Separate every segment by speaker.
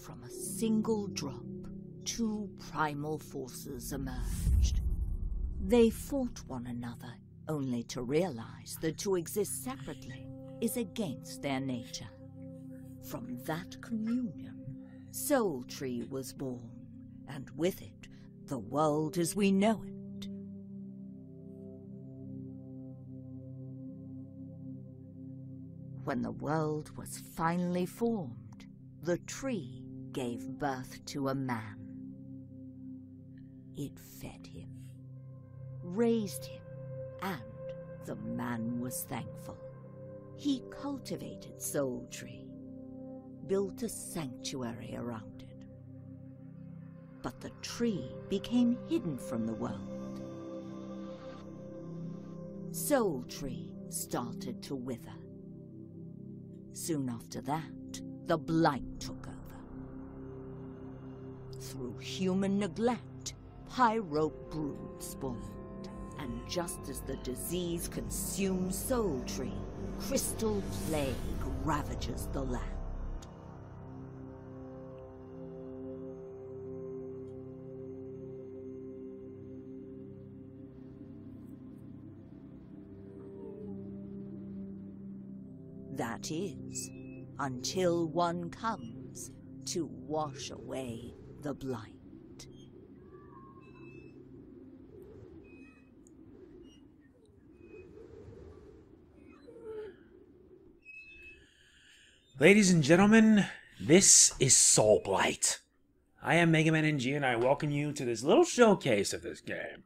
Speaker 1: from a single drop, two primal forces emerged. They fought one another, only to realize that to exist separately is against their nature. From that communion, Soul Tree was born, and with it, the world as we know it. When the world was finally formed, the tree gave birth to a man. It fed him, raised him, and the man was thankful. He cultivated Soul Tree, built a sanctuary around it. But the tree became hidden from the world. Soul Tree started to wither. Soon after that, the blight took over. Through human neglect, Pyrope brood spawned, and just as the disease consumes Soul Tree, crystal plague ravages the land. That is, until one comes to wash away the blight.
Speaker 2: Ladies and gentlemen, this is Soulblight. I am MegamanNG and I welcome you to this little showcase of this game.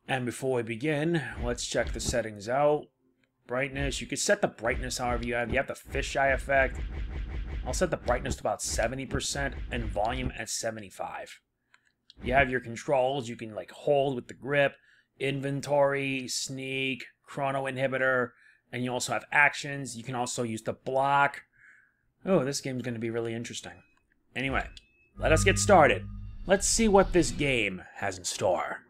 Speaker 2: And before we begin, let's check the settings out. Brightness, you can set the brightness however you have. You have the fisheye effect. I'll set the brightness to about 70% and volume at 75. You have your controls. You can like hold with the grip, inventory, sneak, chrono inhibitor, and you also have actions. You can also use the block. Oh, this game's going to be really interesting. Anyway, let us get started. Let's see what this game has in store.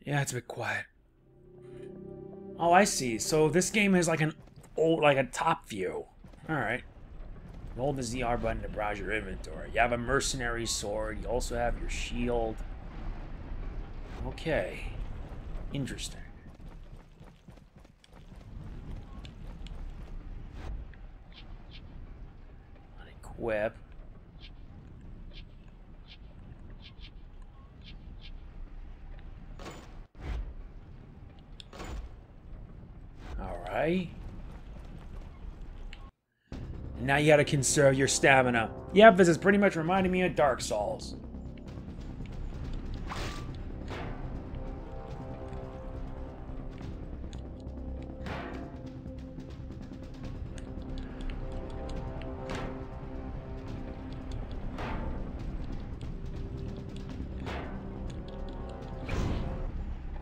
Speaker 2: Yeah, it's a bit quiet. Oh, I see. So this game is like an old, like a top view. Alright. Hold the ZR button to browse your inventory. You have a mercenary sword. You also have your shield. Okay. Interesting. Equip. Alright. Now you gotta conserve your stamina. Yep, this is pretty much reminding me of Dark Souls.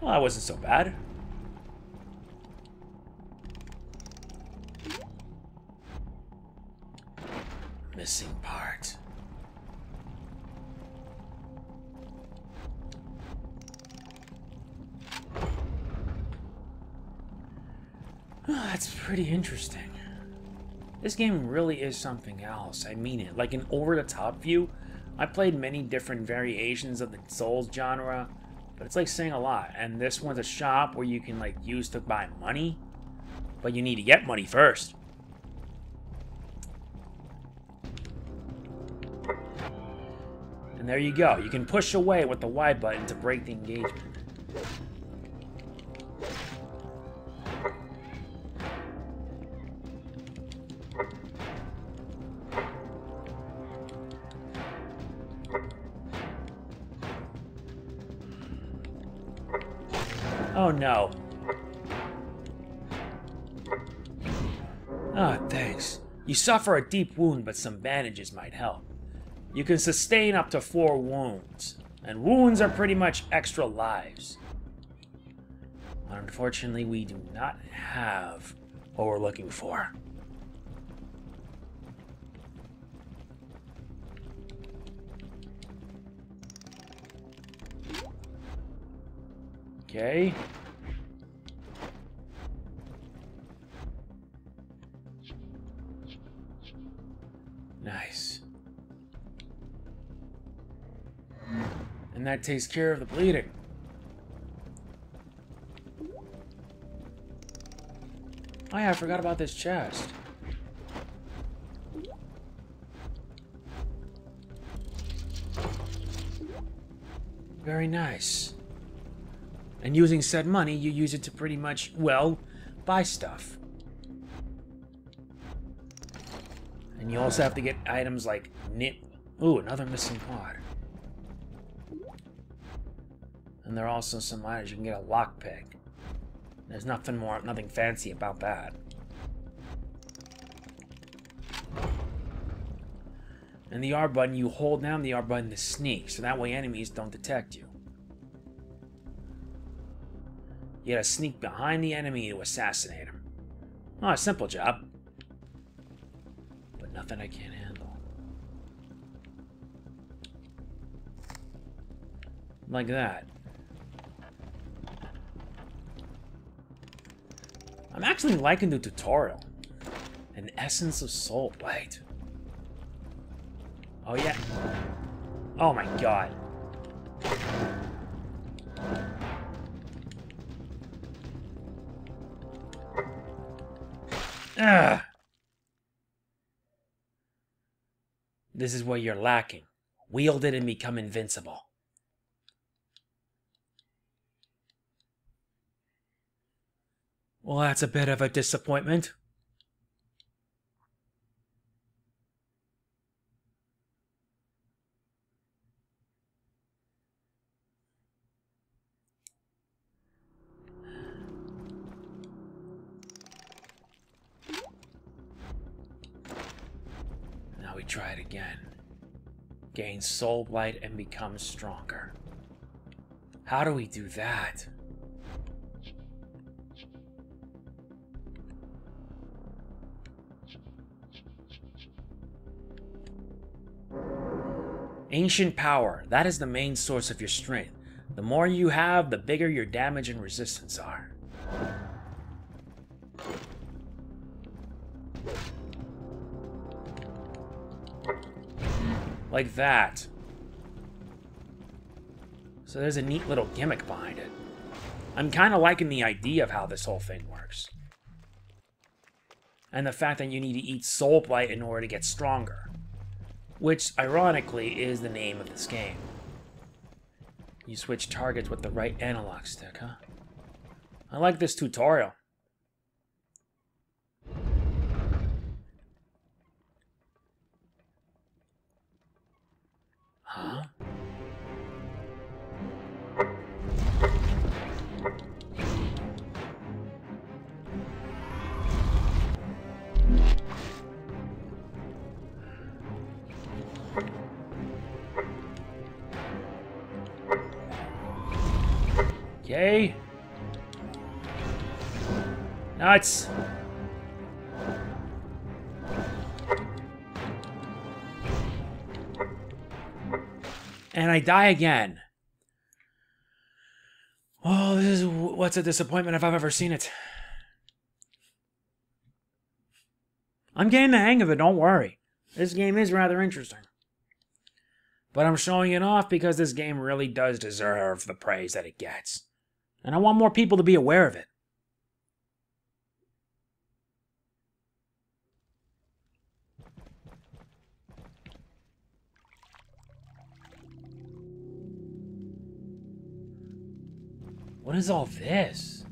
Speaker 2: Well, that wasn't so bad. Missing part. Oh, that's pretty interesting. This game really is something else. I mean it. Like an over-the-top view. I played many different variations of the Souls genre, but it's like saying a lot. And this one's a shop where you can like use to buy money, but you need to get money first. And there you go. You can push away with the Y button to break the engagement. Oh no. Ah, thanks. You suffer a deep wound, but some bandages might help. You can sustain up to 4 wounds, and wounds are pretty much extra lives. Unfortunately, we do not have what we're looking for. Okay. Nice. And that takes care of the bleeding. Oh yeah, I forgot about this chest. Very nice. And using said money, you use it to pretty much, well, buy stuff. And you also have to get items like nip. Ooh, another missing pod. And there are also some items. You can get a lockpick. There's nothing fancy about that. And the R button, you hold down the R button to sneak, so that way enemies don't detect you. You gotta sneak behind the enemy to assassinate him. Oh, a simple job. But nothing I can't handle. Like that. I'm actually liking the tutorial. An essence of Soulblight. Oh yeah. Oh my god. Ugh. This is what you're lacking. Wield it and become invincible. Well, that's a bit of a disappointment. Now we try it again. Gain Soulblight and become stronger. How do we do that? Ancient power. That is the main source of your strength. The more you have, the bigger your damage and resistance are. Like that. So there's a neat little gimmick behind it. I'm kind of liking the idea of how this whole thing works. And the fact that you need to eat Soulblight in order to get stronger. Which, ironically, is the name of this game. You switch targets with the right analog stick, huh? I like this tutorial. Huh? Okay. Nuts. And I die again. Oh, this is what's a disappointment if I've ever seen it. I'm getting the hang of it, don't worry. This game is rather interesting. But I'm showing it off because this game really does deserve the praise that it gets. And I want more people to be aware of it. What is all this?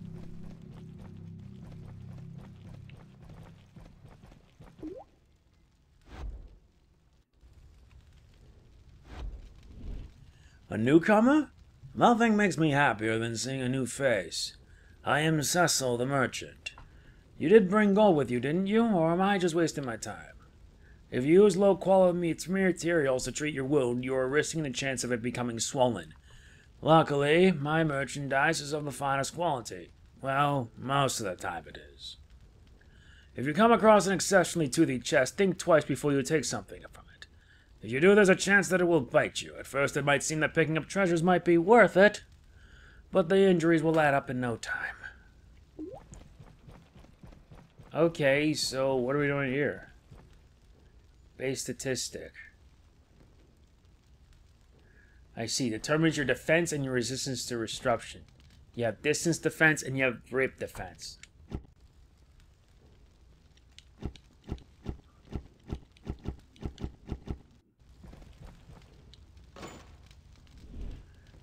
Speaker 2: A newcomer? Nothing makes me happier than seeing a new face. I am Cecil the merchant. You did bring gold with you, didn't you? Or am I just wasting my time? If you use low-quality materials to treat your wound, you are risking the chance of it becoming swollen. Luckily, my merchandise is of the finest quality. Well, most of the time it is. If you come across an exceptionally toothy chest, think twice before you take something from it. If you do, there's a chance that it will bite you. At first, it might seem that picking up treasures might be worth it, but the injuries will add up in no time. Okay, so what are we doing here? Base statistic. I see. Determines your defense and your resistance to disruption. You have distance defense and you have grip defense.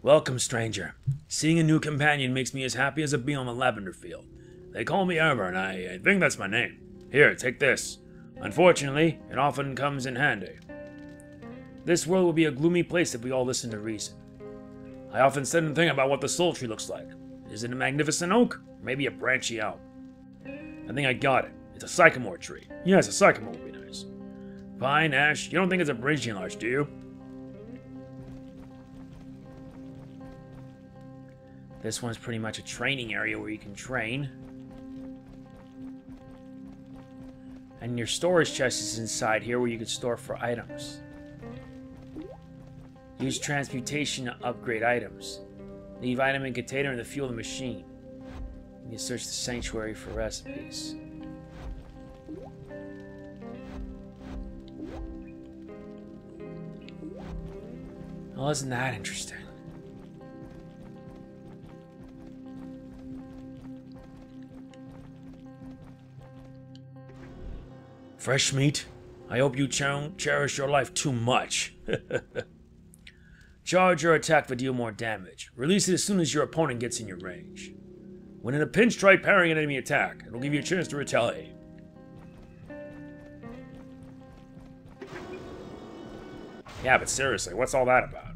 Speaker 2: Welcome, stranger. Seeing a new companion makes me as happy as a bee on the lavender field. They call me Ever, and I think that's my name. Here, take this. Unfortunately, it often comes in handy. This world would be a gloomy place if we all listened to reason. I often sit and think about what the soul tree looks like. Is it a magnificent oak? Maybe a branchy elm? I think I got it. It's a sycamore tree. Yes, a sycamore would be nice. Pine, ash, you don't think it's a branching larch, do you? This one's pretty much a training area where you can train. And your storage chest is inside here where you can store for items. Use transmutation to upgrade items. Leave item and container in the fuel of the machine. You can search the sanctuary for recipes. Well, isn't that interesting? Fresh meat? I hope you cherish your life too much. Charge or attack to deal more damage. Release it as soon as your opponent gets in your range. When in a pinch, try parrying an enemy attack. It'll give you a chance to retaliate. Yeah, but seriously, what's all that about?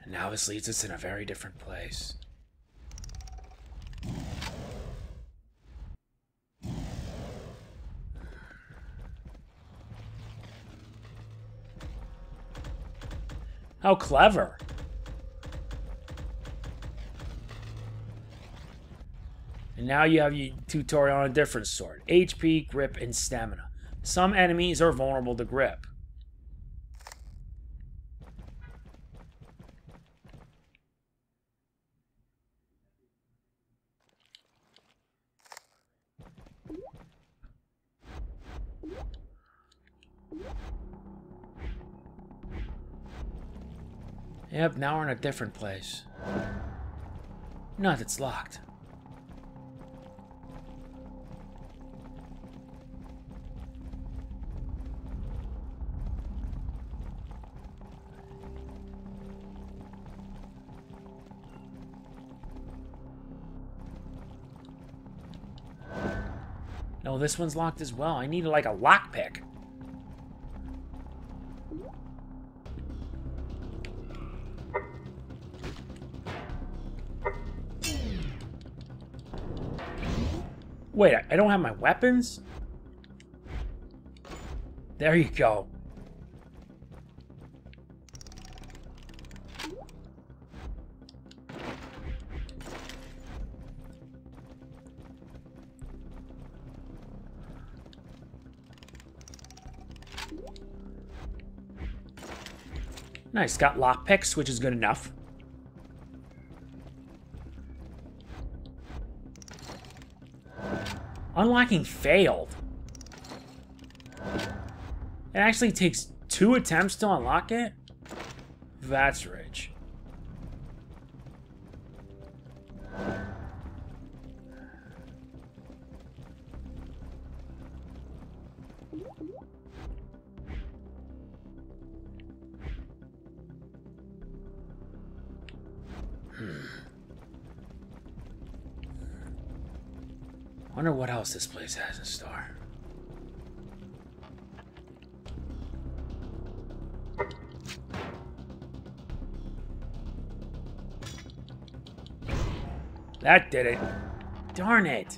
Speaker 2: And now this leads us in a very different place. How clever! And now you have your tutorial on a different sword. HP, grip, and stamina. Some enemies are vulnerable to grip. Yep, now we're in a different place. Not, it's locked. No, this one's locked as well. I need like a lockpick. Wait, I don't have my weapons? There you go. Nice, got lockpicks, which is good enough. Unlocking failed. It actually takes 2 attempts to unlock it? That's rich. Wonder what else this place has in store. That did it. Darn it.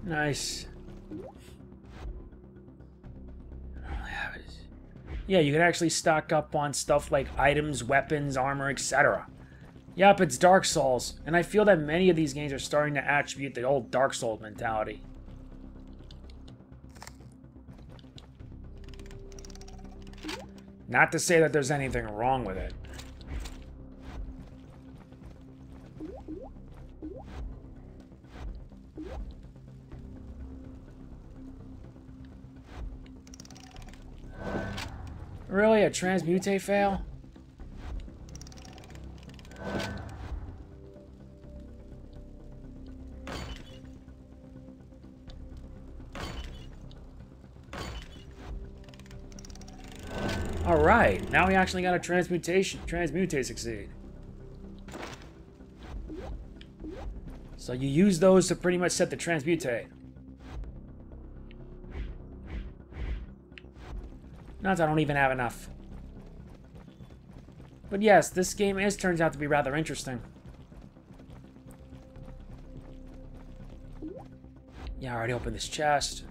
Speaker 2: Nice. Yeah, you can actually stock up on stuff like items, weapons, armor, etc. Yep, it's Dark Souls, and I feel that many of these games are starting to attribute the old Dark Souls mentality. Not to say that there's anything wrong with it. Really? A transmutate fail? Alright, now we actually got a transmutate succeed. So you use those to pretty much set the transmutate. Not that I don't even have enough. But yes, this game turns out to be rather interesting. Yeah, I already opened this chest.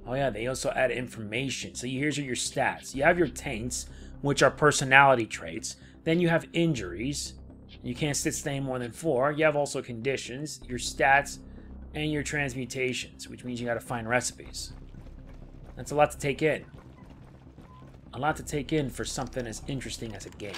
Speaker 2: Oh yeah, they also add information. So here's your stats. You have your taints, which are personality traits. Then you have injuries. You can't sustain more than 4. You have also conditions, your stats, and your transmutations, which means you gotta find recipes. That's a lot to take in. A lot to take in for something as interesting as a game.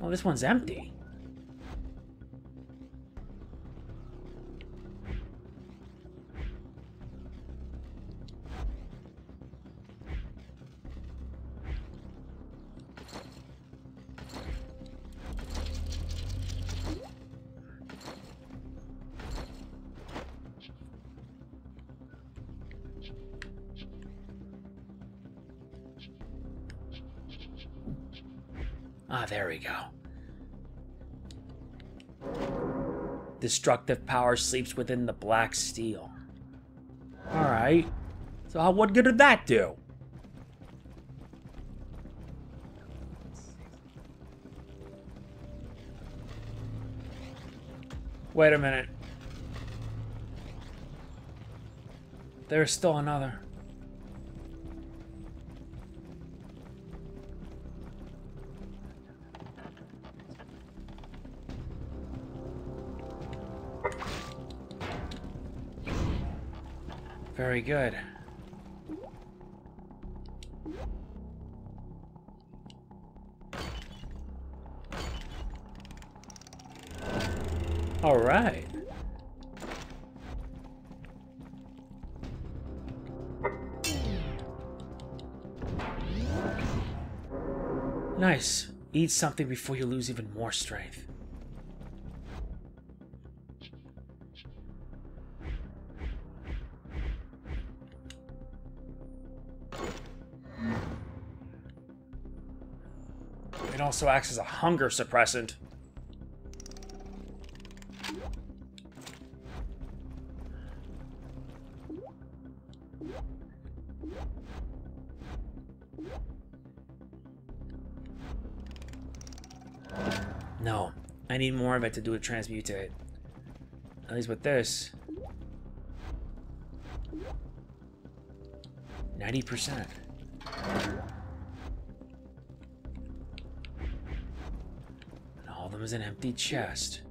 Speaker 2: Oh, this one's empty. Ah, there we go. Destructive power sleeps within the black steel. Alright. So what good did that do? Wait a minute. There's still another. Very good. All right. Nice. Eat something before you lose even more strength. It also acts as a hunger suppressant. No, I need more of it to do a transmutate. At least with this. 90%. And all of them is an empty chest.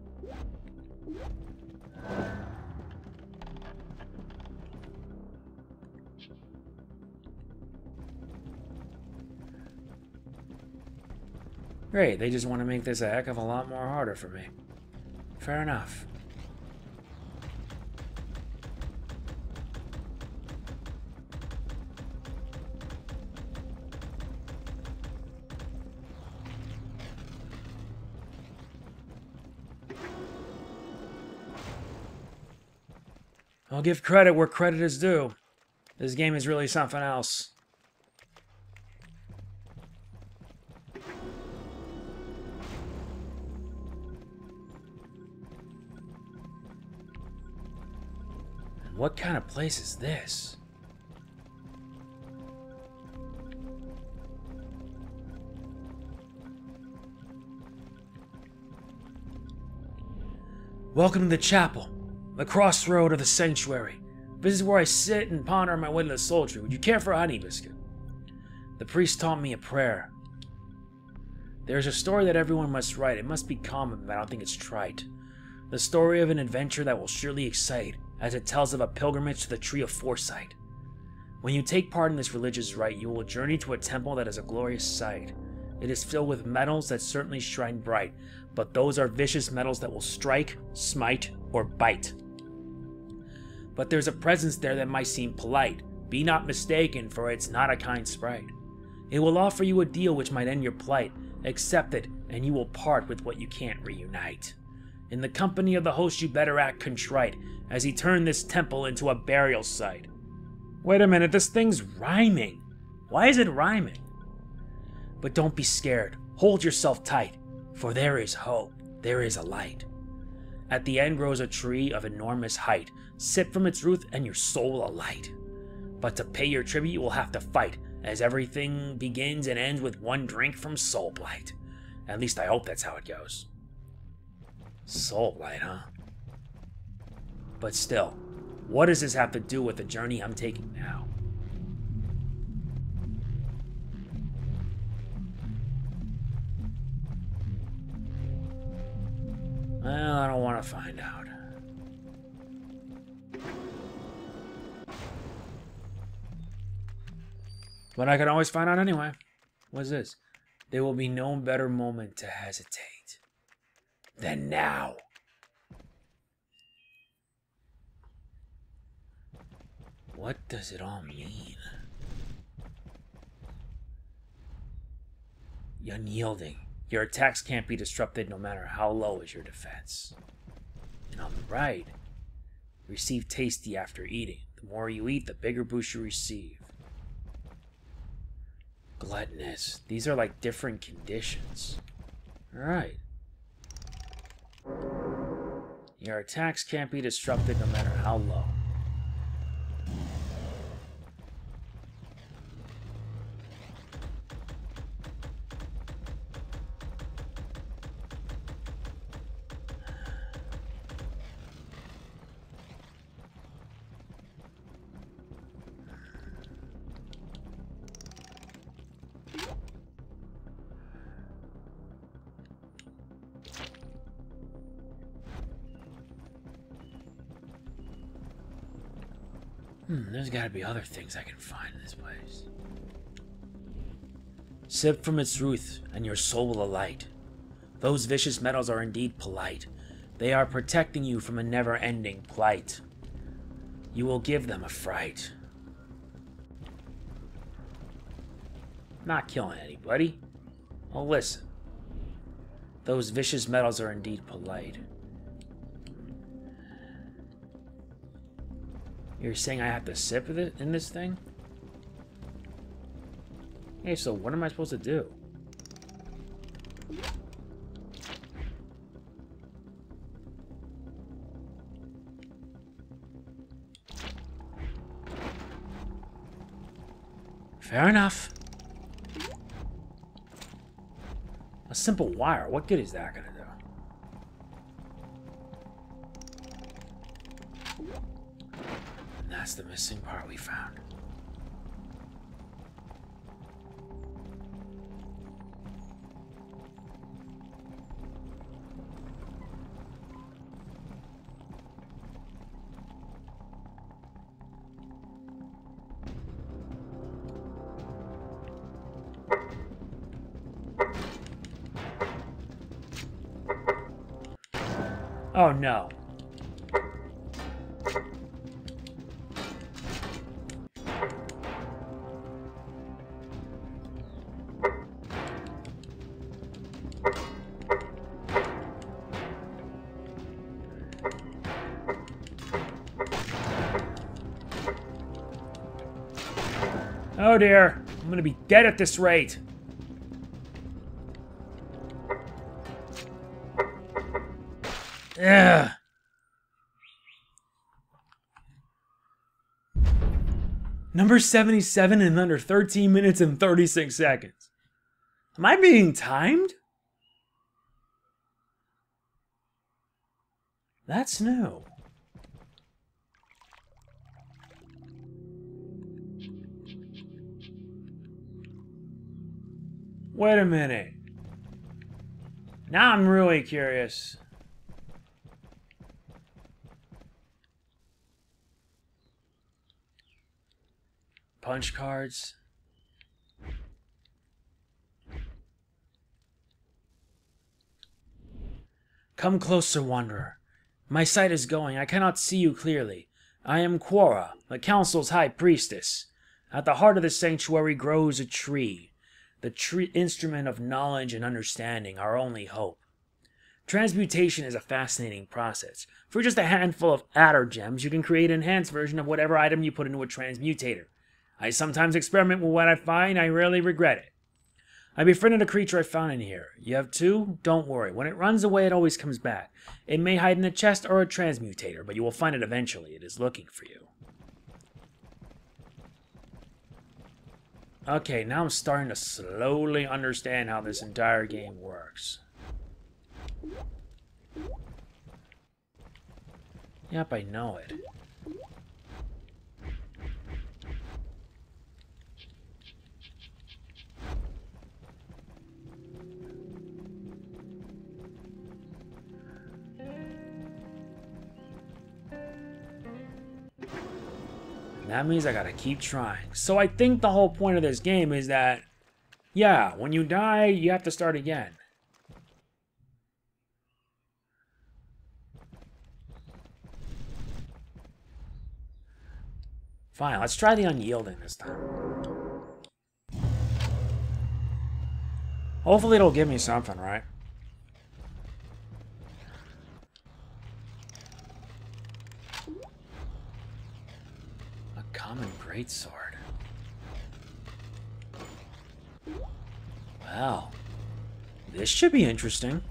Speaker 2: Great, they just want to make this a heck of a lot more harder for me. Fair enough. I'll give credit where credit is due. This game is really something else. What kind of place is this? Welcome to the chapel, the crossroad of the sanctuary. This is where I sit and ponder on my way to the soul tree. Would you care for a honey biscuit? The priest taught me a prayer. There's a story that everyone must write. It must be common, but I don't think it's trite. The story of an adventure that will surely excite, as it tells of a pilgrimage to the Tree of Foresight. When you take part in this religious rite, you will journey to a temple that is a glorious sight. It is filled with metals that certainly shine bright, but those are vicious metals that will strike, smite, or bite. But there's a presence there that might seem polite. Be not mistaken, for it's not a kind sprite. It will offer you a deal which might end your plight. Accept it, and you will part with what you can't reunite. In the company of the host you better act contrite, as he turned this temple into a burial site. Wait a minute, this thing's rhyming. Why is it rhyming? But don't be scared, hold yourself tight, for there is hope, there is a light. At the end grows a tree of enormous height. Sip from its root and your soul will alight. But to pay your tribute you will have to fight, as everything begins and ends with one drink from Soulblight. At least I hope that's how it goes. Soulblight, huh? But still, what does this have to do with the journey I'm taking now? Well, I don't want to find out. But I can always find out anyway. What's this? There will be no better moment to hesitate than now. What does it all mean? Unyielding. Your attacks can't be disrupted no matter how low is your defense. And on the right, receive tasty after eating. The more you eat, the bigger boost you receive. Gluttonous. These are like different conditions. Alright. Your attacks can't be disrupted no matter how low. There's gotta be other things I can find in this place. Sip from its root, and your soul will alight. Those vicious metals are indeed polite. They are protecting you from a never-ending plight. You will give them a fright. Not killing anybody. Oh, listen. Those vicious metals are indeed polite. You're saying I have to sip of it in this thing? Hey, so what am I supposed to do? Fair enough. A simple wire, what good is that gonna do? That's the missing part we found. Oh no. Oh dear, I'm gonna be dead at this rate. Ugh. Number 77 in under 13 minutes and 36 seconds. Am I being timed? That's new. Wait a minute. Now I'm really curious. Punch cards. Come closer, Wanderer. My sight is going. I cannot see you clearly. I am Quora, the Council's High Priestess. At the heart of the sanctuary grows a tree. The tree instrument of knowledge and understanding, our only hope. Transmutation is a fascinating process. For just a handful of adder gems, you can create an enhanced version of whatever item you put into a transmutator. I sometimes experiment with what I find. I rarely regret it. I befriended a creature I found in here. You have two? Don't worry. When it runs away, it always comes back. It may hide in a chest or a transmutator, but you will find it eventually. It is looking for you. Okay, now I'm starting to slowly understand how this entire game works. Yep, I know it. That means I gotta keep trying. So I think the whole point of this game is that, yeah, when you die, you have to start again. Fine, let's try the unyielding this time. Hopefully it'll give me something, right? Common greatsword. Wow. This should be interesting.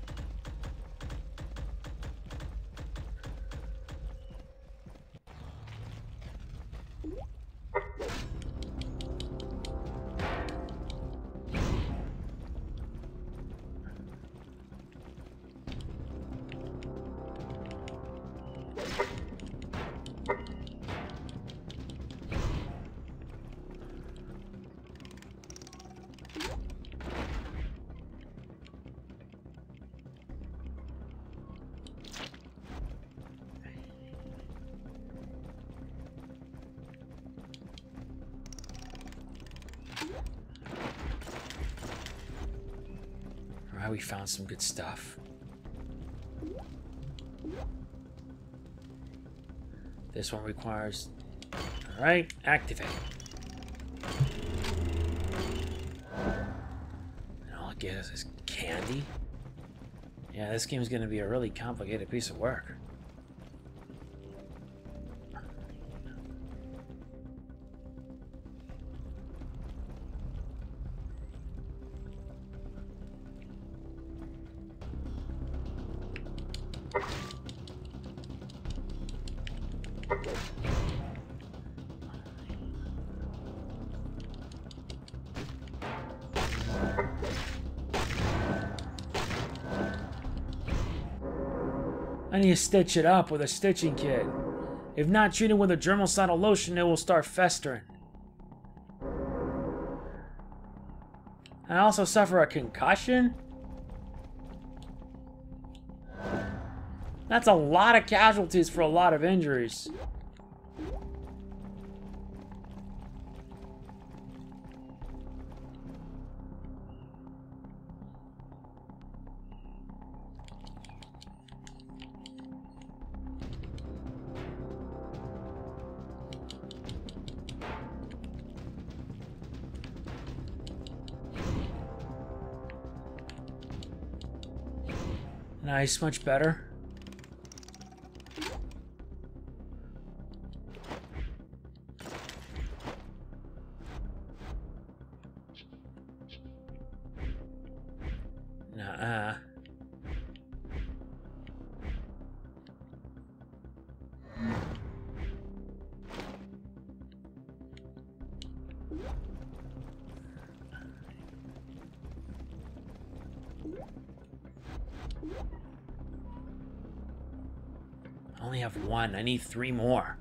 Speaker 2: Alright, we found some good stuff. This one requires... Alright, activate. And all it gives is candy? Yeah, this game is going to be a really complicated piece of work. I need to stitch it up with a stitching kit. If not treated with a germicidal lotion, it will start festering. I also suffer a concussion? That's a lot of casualties for a lot of injuries. Nice, much better. Nuh-uh. I only have one. I need 3 more.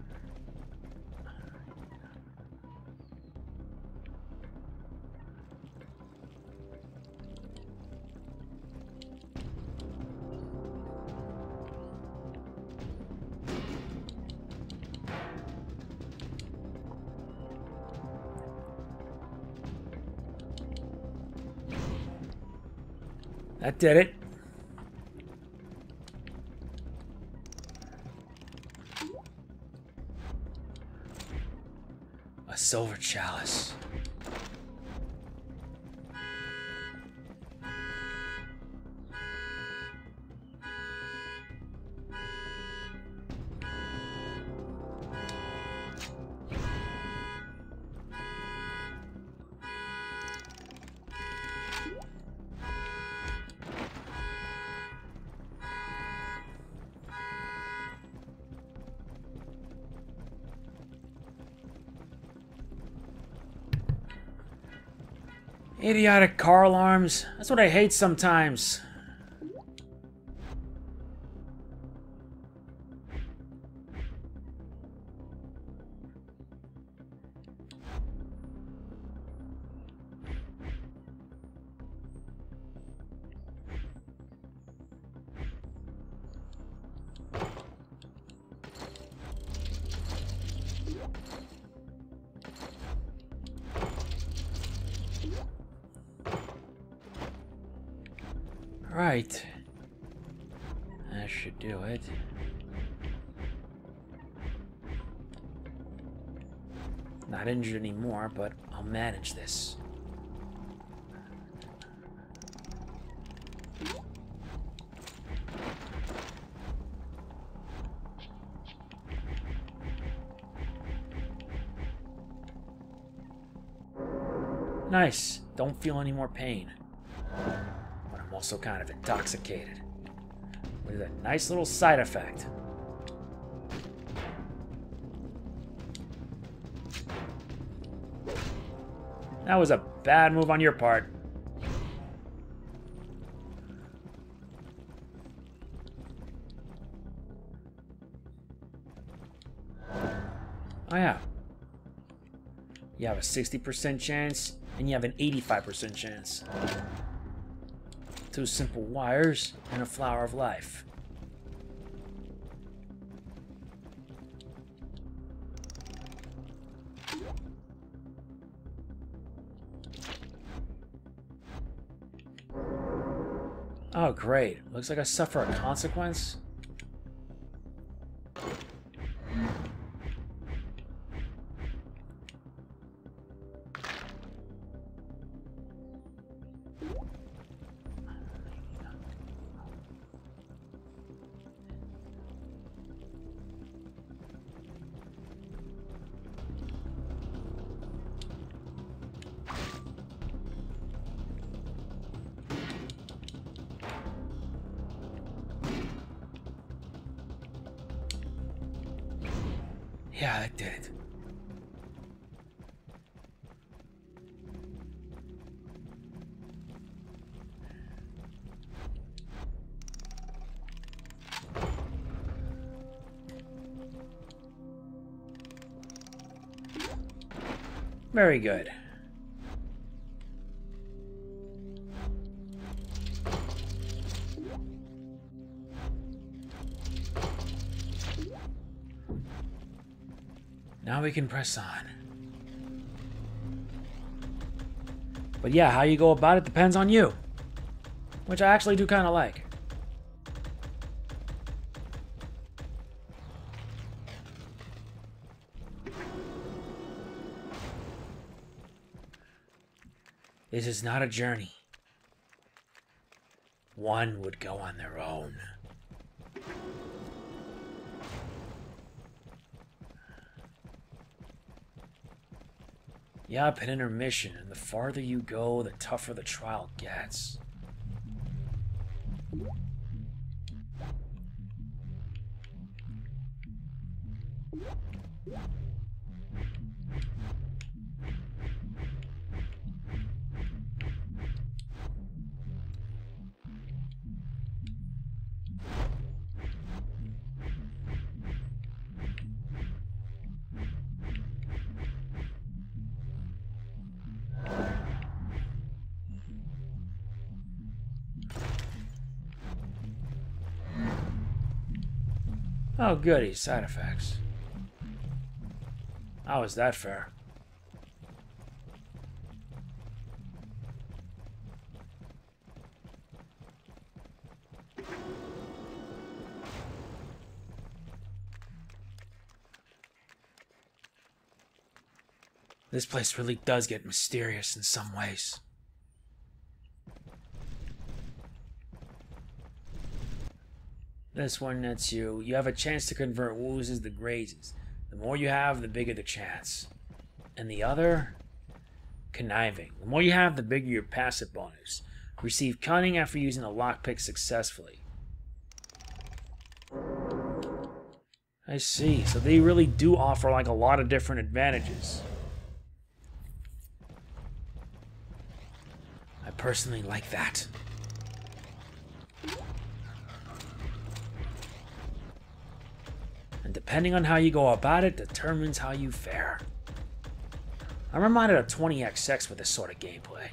Speaker 2: That did it. A silver chalice. Idiotic car alarms. That's what I hate sometimes. Right. That should do it. Not injured anymore, but I'll manage this. Nice. Don't feel any more pain. But I'm also kind of intoxicated. With a nice little side effect. That was a bad move on your part. Oh yeah. You have a 60% chance, and you have an 85% chance. 2 simple wires and a flower of life. Oh, great. Looks like I suffer a consequence. Yeah, that did it. Very good. Now we can press on. But yeah, how you go about it depends on you. Which I actually do kind of like. This is not a journey. One would go on their own. Yup, an intermission, and the farther you go, the tougher the trial gets. Oh, goody. Side effects. How is that fair? This place really does get mysterious in some ways. This one lets you. You have a chance to convert woozes to grazes. The more you have, the bigger the chance. And the other? Conniving. The more you have, the bigger your passive bonus. Receive cunning after using a lockpick successfully. I see. So they really do offer like a lot of different advantages. I personally like that. And depending on how you go about it, determines how you fare. I'm reminded of 20XX with this sort of gameplay.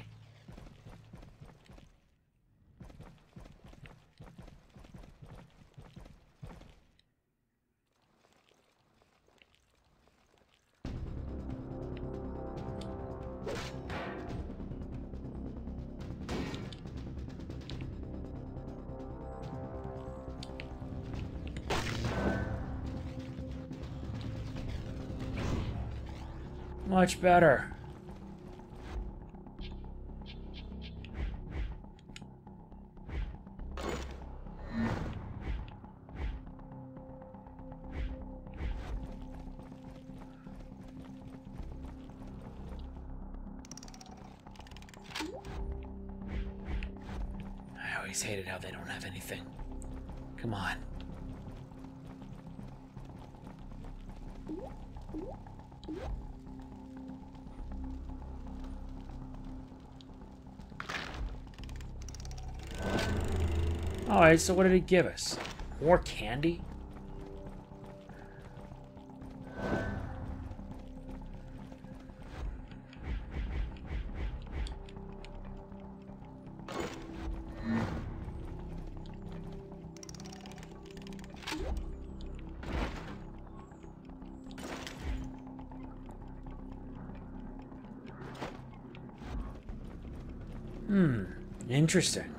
Speaker 2: Much better. I always hated how they don't have anything. Come on. Alright, so what did it give us? More candy? Interesting.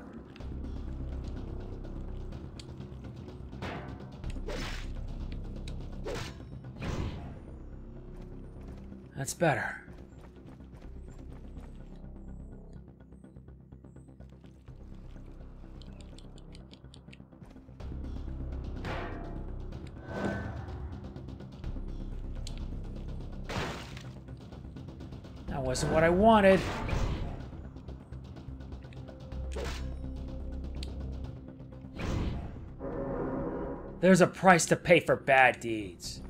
Speaker 2: That's better. That wasn't what I wanted. There's a price to pay for bad deeds.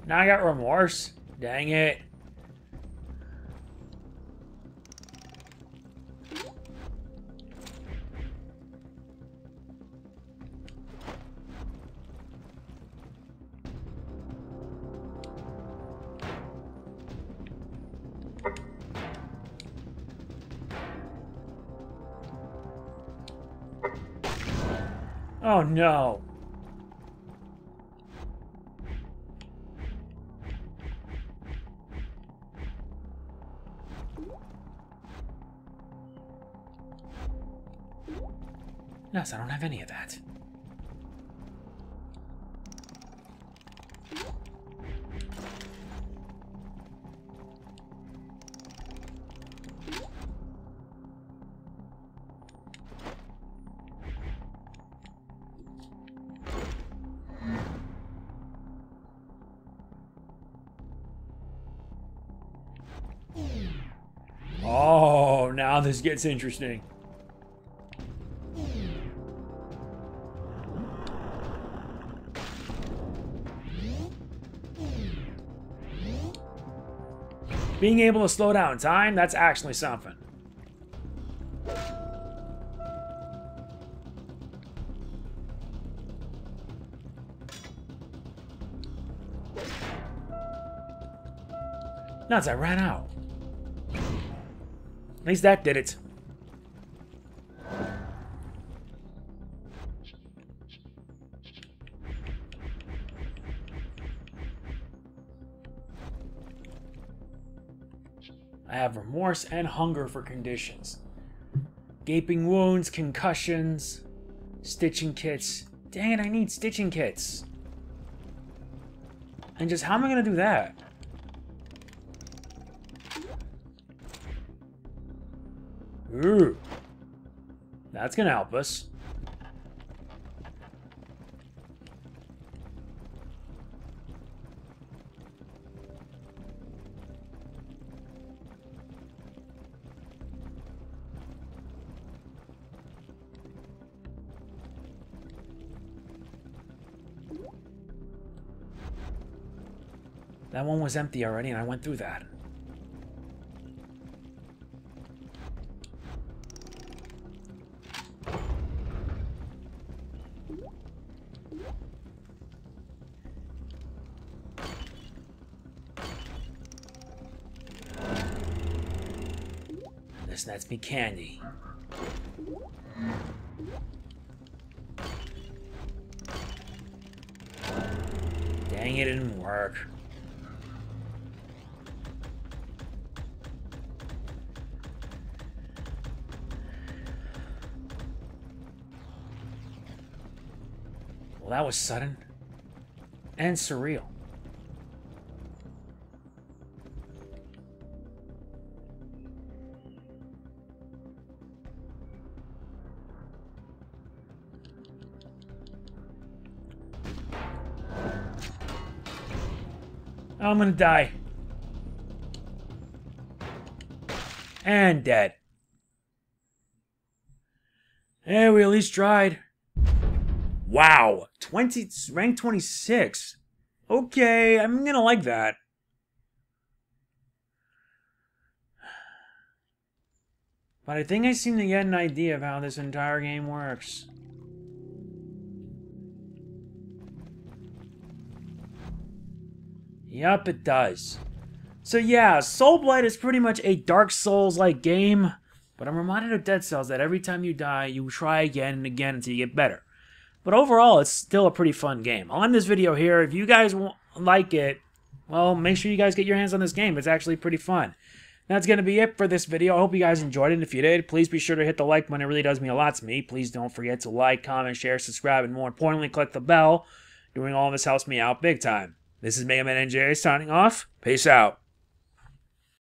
Speaker 2: Now I got remorse. Dang it. Oh no. No, I don't have any of that. Oh, now this gets interesting. Being able to slow down time, that's actually something. Nuts, I ran out. At least that did it. I have remorse and hunger for conditions. Gaping wounds, concussions, stitching kits. Dang it, I need stitching kits. And just how am I going to do that? Ooh. That's going to help us. That one was empty already, and I went through that. This nets me candy. Dang, it didn't work. Well, that was sudden and surreal. I'm gonna die. And dead. Hey, we at least tried. Wow, rank 26. Okay, I'm gonna like that. But I think I seem to get an idea of how this entire game works. Yup, it does. So yeah, Soulblight is pretty much a Dark Souls-like game, but I'm reminded of Dead Cells that every time you die, you try again and again until you get better. But overall, it's still a pretty fun game. I'll end this video here. If you guys like it, well, make sure you guys get your hands on this game. It's actually pretty fun. That's going to be it for this video. I hope you guys enjoyed it. And if you did, please be sure to hit the like button. It really does mean a lot to me. Please don't forget to like, comment, share, subscribe, and more importantly, click the bell. Doing all of this helps me out big time. This is MegamanNG signing off. Peace out.